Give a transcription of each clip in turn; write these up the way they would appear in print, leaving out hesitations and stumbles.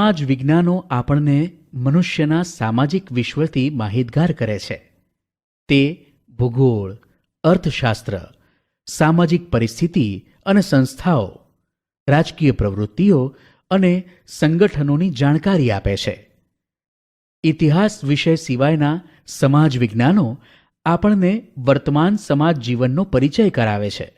સમાજ વિજ્ઞાનો આપણને મનુષ્યના સામાજિક વિશ્વથી માહિતગાર કરે છે. તે ભૂગોળ, અર્થશાસ્ત્ર, સામાજિક પરિસ્થિતિ અને સંસ્થાઓ, રાજકીય પ્રવૃત્તિઓ અને સંગઠનોની જાણકારી આપે છે. ઇતિહાસ વિષય સિવાયના સમાજ વિજ્ઞાનો આપણને વર્તમાન સમાજ જીવનનો પરિચય કરાવે છે,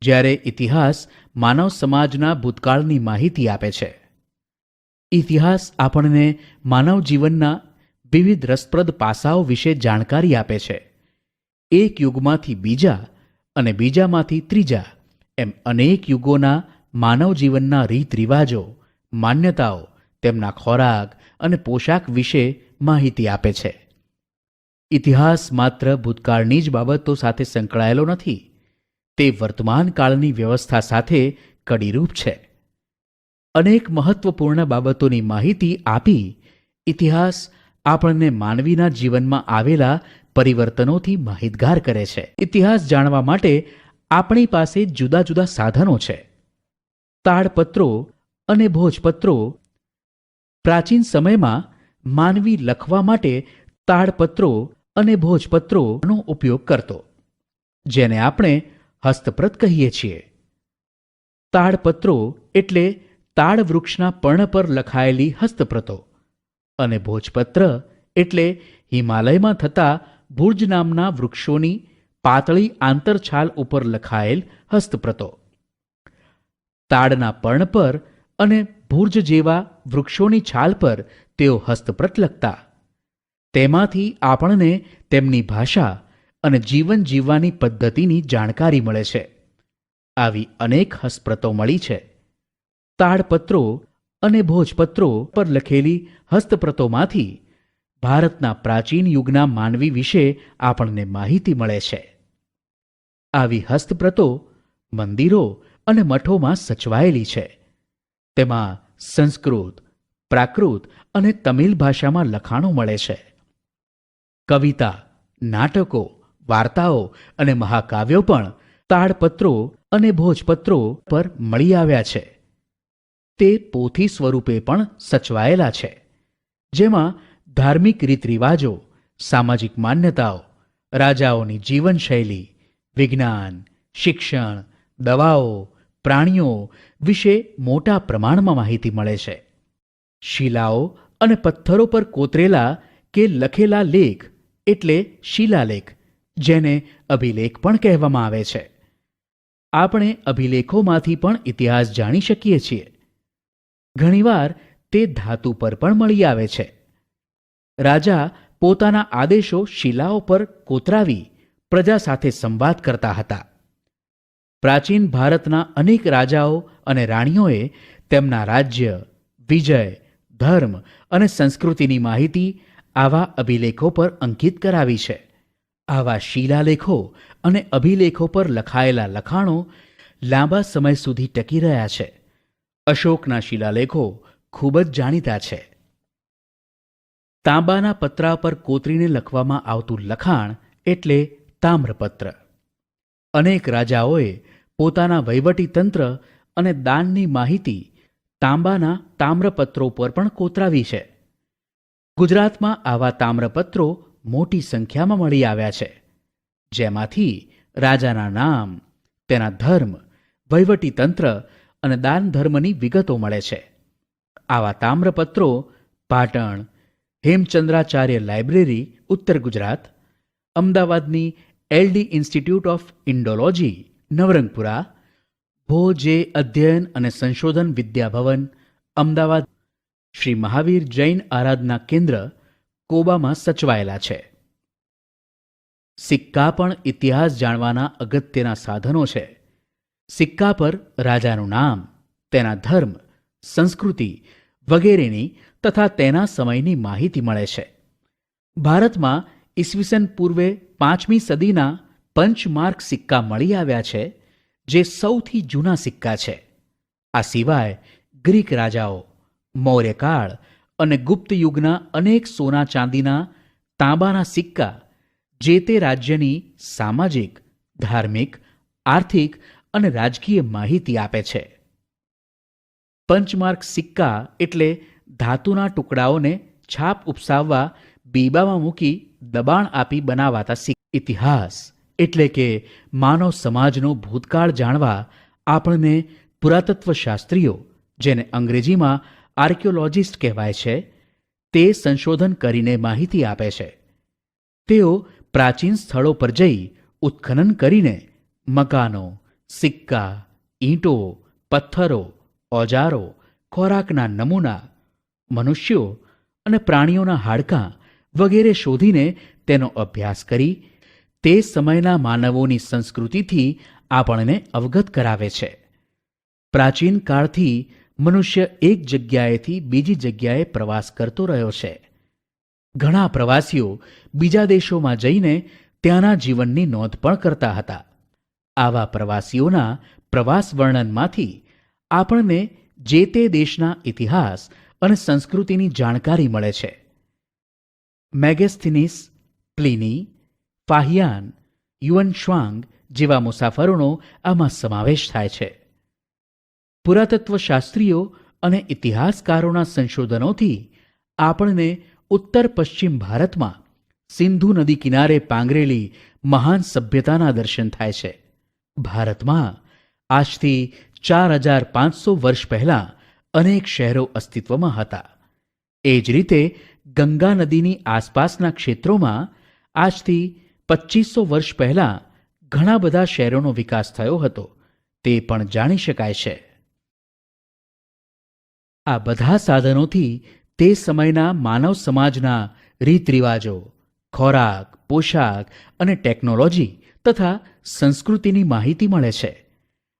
જ્યારે ઇતિહાસ માનવ સમાજના ભૂતકાળની માહિતી આપે છે. ઇતિહાસ આપણને માનવ જીવનના વિવિધ રસપ્રદ પાસાઓ વિશે જાણકારી આપે છે. એક યુગમાંથી બીજા અને બીજામાંથી ત્રીજા એમ અનેક યુગોના માનવ જીવનના રીત રિવાજો, માન્યતાઓ, તેમના ખોરાક અને પોશાક વિશે માહિતી આપે છે. ઇતિહાસ માત્ર ભૂતકાળની જ બાબતો સાથે સંકળાયેલો નથી, તે વર્તમાન કાળની વ્યવસ્થા સાથે કડીરૂપ છે. અનેક મહત્વપૂર્ણ બાબતોની માહિતી આપી ઇતિહાસ આપણને માનવીના જીવનમાં આવેલા પરિવર્તનોથી માહિતગાર કરે છે. ઇતિહાસ જાણવા માટે આપણી પાસે જુદા જુદા સાધનો છે. તાડપત્રો અને ભોજપત્રો. પ્રાચીન સમયમાં માનવી લખવા માટે તાડપત્રો અને ભોજપત્રોનો ઉપયોગ કરતો, જેને આપણે હસ્તપ્રત કહીએ છીએ. તાડપત્રો એટલે તાડ વૃક્ષના પર્ણ પર લખાયેલી હસ્તપ્રતો અને ભોજપત્ર એટલે હિમાલયમાં થતા ભુર્જ નામના વૃક્ષોની પાતળી આંતરછાલ ઉપર લખાયેલ હસ્તપ્રતો. તાડના પર્ણ પર અને ભુર્જ જેવા વૃક્ષોની છાલ પર તેઓ હસ્તપ્રત લખતા. તેમાંથી આપણને તેમની ભાષા અને જીવન જીવવાની પદ્ધતિની જાણકારી મળે છે. આવી અનેક હસ્તપ્રતો મળી છે. તાડપત્રો અને ભોજપત્રો પર લખેલી હસ્તપ્રતોમાંથી ભારતના પ્રાચીન યુગના માનવી વિશે આપણને માહિતી મળે છે. આવી હસ્તપ્રતો મંદિરો અને મઠોમાં સચવાયેલી છે. તેમાં સંસ્કૃત, પ્રાકૃત અને તમિલ ભાષામાં લખાણો મળે છે. કવિતા, નાટકો, વાર્તાઓ અને મહાકાવ્યો પણ તાડપત્રો અને ભોજપત્રો પર મળી આવ્યા છે. તે પોથી સ્વરૂપે પણ સચવાયેલા છે, જેમાં ધાર્મિક રીતરિવાજો, સામાજિક માન્યતાઓ, રાજાઓની જીવનશૈલી, વિજ્ઞાન, શિક્ષણ, દવાઓ, પ્રાણીઓ વિશે મોટા પ્રમાણમાં માહિતી મળે છે. શિલાઓ અને પથ્થરો પર કોતરેલા કે લખેલા લેખ એટલે શિલાલેખ, જેને અભિલેખ પણ કહેવામાં આવે છે. આપણે અભિલેખોમાંથી પણ ઇતિહાસ જાણી શકીએ છીએ. ઘણીવાર તે ધાતુ પર પણ મળી આવે છે. રાજા પોતાના આદેશો શિલાઓ પર કોતરાવી પ્રજા સાથે સંવાદ કરતા હતા. પ્રાચીન ભારતના અનેક રાજાઓ અને રાણીઓએ તેમના રાજ્ય, વિજય, ધર્મ અને સંસ્કૃતિની માહિતી આવા અભિલેખો પર અંકિત કરાવી છે. આવા શિલાલેખો અને અભિલેખો પર લખાયેલા લખાણો લાંબા સમય સુધી ટકી રહ્યા છે. અશોકના શિલાલેખો ખૂબ જ જાણીતા છે. તાંબાના પતરા પર કોતરીને લખવામાં આવતું લખાણ એટલે તામ્રપત્ર. અનેક રાજાઓએ પોતાના વહીવટીતંત્ર અને દાનની માહિતી તાંબાના તામ્રપત્રો પર પણ કોતરાવી છે. ગુજરાતમાં આવા તામ્રપત્રો મોટી સંખ્યામાં મળી આવ્યા છે, જેમાંથી રાજાના નામ, તેના ધર્મ, વહીવટીતંત્ર અને દાન ધર્મની વિગતો મળે છે. આવા તામ્રપત્રો પાટણ હેમચંદ્રાચાર્ય લાઇબ્રેરી, ઉત્તર ગુજરાત, અમદાવાદની LD institute of Indology, Navrangpura, ભોજે અધ્યયન અને સંશોધન વિદ્યાભવન, અમદાવાદ, શ્રી મહાવીર જૈન આરાધના કેન્દ્ર, કોબામાં સચવાયેલા છે. સિક્કા પણ ઇતિહાસ જાણવાના અગત્યના સાધનો છે. સિક્કા પર રાજાનું નામ, તેના ધર્મ, સંસ્કૃતિ વગેરેની તથા તેના સમયની માહિતી મળે છે. ભારતમાં ઈસવીસન પૂર્વે 5મી સદીના પંચમાર્ક સિક્કા મળી આવ્યા છે, જે સૌથી જૂના સિક્કા છે. આ સિવાય ગ્રીક રાજાઓ, મૌર્યકાળ અને ગુપ્ત યુગના અનેક સોના ચાંદીના તાંબાના સિક્કા જે તે રાજ્યની સામાજિક, ધાર્મિક, આર્થિક અને રાજકીય માહિતી આપે છે. પંચમાર્ક સિક્કા એટલે ધાતુના ટુકડાઓને છાપ ઉપસાવવા બીબામાં મૂકી દબાણ આપી બનાવાતા ઇતિહાસ એટલે કે માનવ સમાજનો ભૂતકાળ જાણવા આપણને પુરાતત્વશાસ્ત્રીઓ, જેને અંગ્રેજીમાં આર્કિયોલોજિસ્ટ કહેવાય છે, તે સંશોધન કરીને માહિતી આપે છે. તેઓ પ્રાચીન સ્થળો પર જઈ ઉત્ખનન કરીને મકાનો, સિક્કા, ઈંટો, પથ્થરો, ઓજારો, ખોરાકના નમૂના, મનુષ્યો અને પ્રાણીઓના હાડકાં વગેરે શોધીને તેનો અભ્યાસ કરી તે સમયના માનવોની સંસ્કૃતિથી આપણને અવગત કરાવે છે. પ્રાચીન કાળથી મનુષ્ય એક જગ્યાએથી બીજી જગ્યાએ પ્રવાસ કરતો રહ્યો છે. ઘણા પ્રવાસીઓ બીજા દેશોમાં જઈને ત્યાંના જીવનની નોંધ પણ કરતા હતા. આવા પ્રવાસીઓના પ્રવાસ વર્ણનમાંથી આપણને જે તે દેશના ઇતિહાસ અને સંસ્કૃતિની જાણકારી મળે છે. મેગેસ્થિનીસ, પ્લિની, ફાહિયાન, યુઅન શ્વાંગ જેવા મુસાફરોનો આમાં સમાવેશ થાય છે. પુરાતત્વશાસ્ત્રીઓ અને ઇતિહાસકારોના સંશોધનોથી આપણને ઉત્તર પશ્ચિમ ભારતમાં સિંધુ નદી કિનારે પાંગરેલી મહાન સભ્યતાના દર્શન થાય છે. ભારતમાં આજથી 4500 વર્ષ પહેલાં અનેક શહેરો અસ્તિત્વમાં હતા. એ જ રીતે ગંગા નદીની આસપાસના ક્ષેત્રોમાં આજથી 2500 વર્ષ પહેલાં ઘણા બધા શહેરોનો વિકાસ થયો હતો, તે પણ જાણી શકાય છે. આ બધા સાધનોથી તે સમયના માનવ સમાજના રીત રિવાજો, ખોરાક, પોશાક અને ટેકનોલોજી તથા સંસ્કૃતિની માહિતી મળે છે.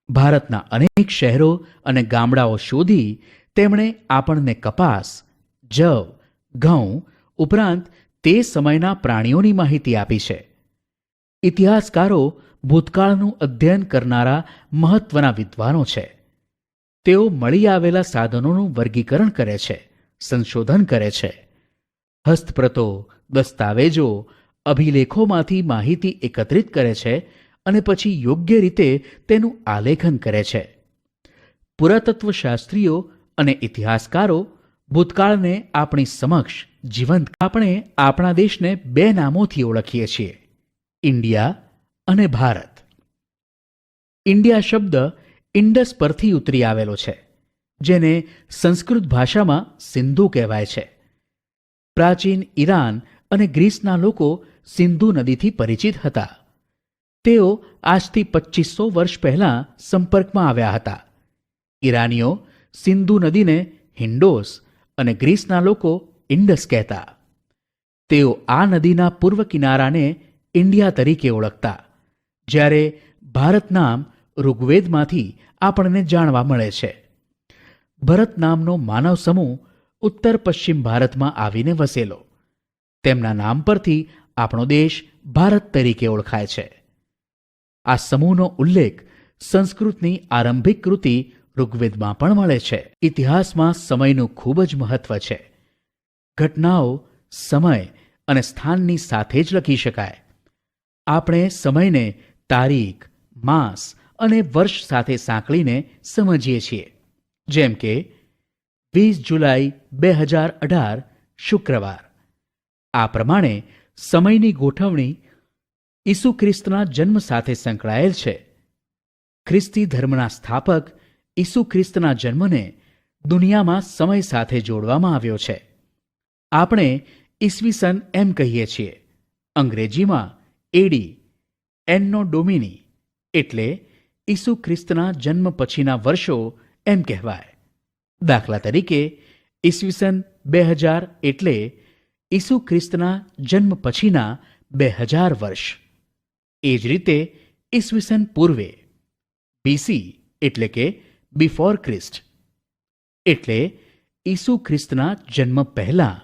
ભારતના અનેક શહેરો અને ગામડાઓ શોધી તેમણે આપણને કપાસ, જવ, ઘઉં ઉપરાંત તે સમયના પ્રાણીઓની માહિતી આપી છે. ઇતિહાસકારો ભૂતકાળનું અધ્યયન કરનારા મહત્વના વિદ્વાનો છે. તેઓ મળી આવેલા સાધનોનું વર્ગીકરણ કરે છે, સંશોધન કરે છે. હસ્તપ્રતો, દસ્તાવેજો, અભિલેખોમાંથી માહિતી એકત્રિત કરે છે અને પછી યોગ્ય રીતે તેનું આલેખન કરે છે. પુરાતત્વશાસ્ત્રીઓ અને ઇતિહાસકારો ભૂતકાળને આપણી સમક્ષ જીવંત. આપણે આપણા દેશને બે નામોથી ઓળખીએ છીએ, ઇન્ડિયા અને ભારત. ઇન્ડિયા શબ્દ ઇન્ડસ પરથી ઉતરી આવેલો છે, જેને સંસ્કૃત ભાષામાં સિંધુ કહેવાય છે. પ્રાચીન ઈરાન અને ગ્રીસના લોકો સિંધુ નદીથી પરિચિત હતા. તેઓ આજથી 2500 વર્ષ પહેલાં સંપર્કમાં આવ્યા હતા. ઈરાનીઓ સિંધુ નદીને હિન્ડોસ અને ગ્રીસના લોકો ઇન્ડસ કહેતા. તેઓ આ નદીના પૂર્વ કિનારાને ઇન્ડિયા તરીકે ઓળખતા, જ્યારે ભારત નામ ઋગ્વેદમાંથી આપણને જાણવા મળે છે. ભરત નામનો માનવ સમૂહ ઉત્તર પશ્ચિમ ભારતમાં આવીને વસેલો. તેમના નામ પરથી આપણો દેશ ભારત તરીકે ઓળખાય છે. આ સમૂહનો ઉલ્લેખ સંસ્કૃતની આરંભિક કૃતિ ઋગ્વેદમાં પણ મળે છે. ઇતિહાસમાં સમયનું ખૂબ જ મહત્વ છે. ઘટનાઓ સમય અને સ્થાનની સાથે જ લખી શકાય. આપણે સમયને તારીખ, માસ અને વર્ષ સાથે સાંકળીને સમજીએ છીએ. જેમ કે 20 જુલાઈ 2018 શુક્રવાર. આ પ્રમાણે સમયની ગોઠવણી ઈસુ ખ્રિસ્તના જન્મ સાથે સંકળાયેલ છે. ખ્રિસ્તી ધર્મના સ્થાપક ઈસુ ખ્રિસ્તના જન્મને દુનિયામાં સમય સાથે જોડવામાં આવ્યો છે. આપણે ઈસવીસન એમ કહીએ છીએ. અંગ્રેજીમાં એડી, એન્નો ડોમિની એટલે ઈસુ ખ્રિસ્તના જન્મ પછીના વર્ષો એમ કહેવાય. દાખલા તરીકે ઈસવીસન 2000 એટલે ઈસુ ખ્રિસ્તના જન્મ પછીના 2000 વર્ષ. એ જ રીતે ઈસવીસન પૂર્વે, બીસી એટલે કે બિફોર ક્રિસ્ટ એટલે ઈસુ ખ્રિસ્તના જન્મ પહેલા.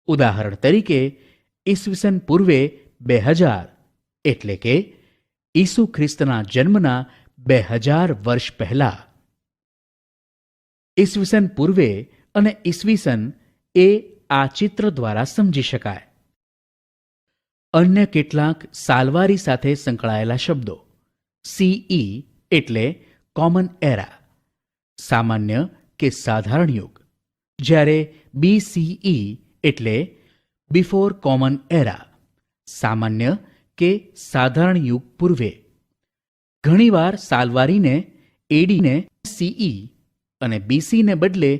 ઉદાહરણ તરીકે ઈસવીસન પૂર્વે 2000 એટલે કે ઈસુ ખ્રિસ્તના જન્મના 2000 વર્ષ પહેલા. ઈસવીસન પૂર્વે અને ઈસવીસન એ આ ચિત્ર દ્વારા સમજી શકાય. અન્ય કેટલાક સાલવારી સાથે સંકળાયેલા શબ્દો. સીઈ એટલે કોમન એરા, સામાન્ય કે સાધારણ યુગ. જ્યારે BCE એટલે બિફોર કોમન એરા, સામાન્ય કે સાધારણ યુગ પૂર્વે. ઘણીવાર સાલવારીને એડીને CE અને BCને બદલે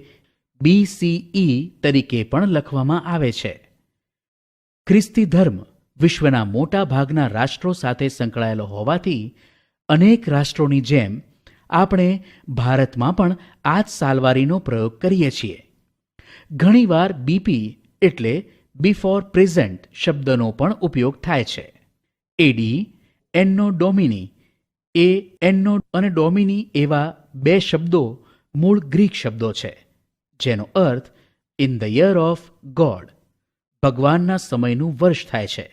BCE તરીકે પણ લખવામાં આવે છે. ખ્રિસ્તી ધર્મ વિશ્વના મોટા ભાગના રાષ્ટ્રો સાથે સંકળાયેલો હોવાથી અનેક રાષ્ટ્રોની જેમ આપણે ભારતમાં પણ આ જ સાલવારીનો પ્રયોગ કરીએ છીએ. ઘણીવાર BP એટલે બિફોર પ્રેઝન્ટ શબ્દનો પણ ઉપયોગ થાય છે. એડી, એન્નો ડોમિની એ એન્નો અને ડોમિની એવા બે શબ્દો મૂળ ગ્રીક શબ્દો છે, જેનો અર્થ in the year of God, ભગવાનના સમયનું વર્ષ થાય છે.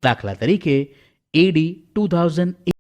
દાખલા તરીકે AD 2008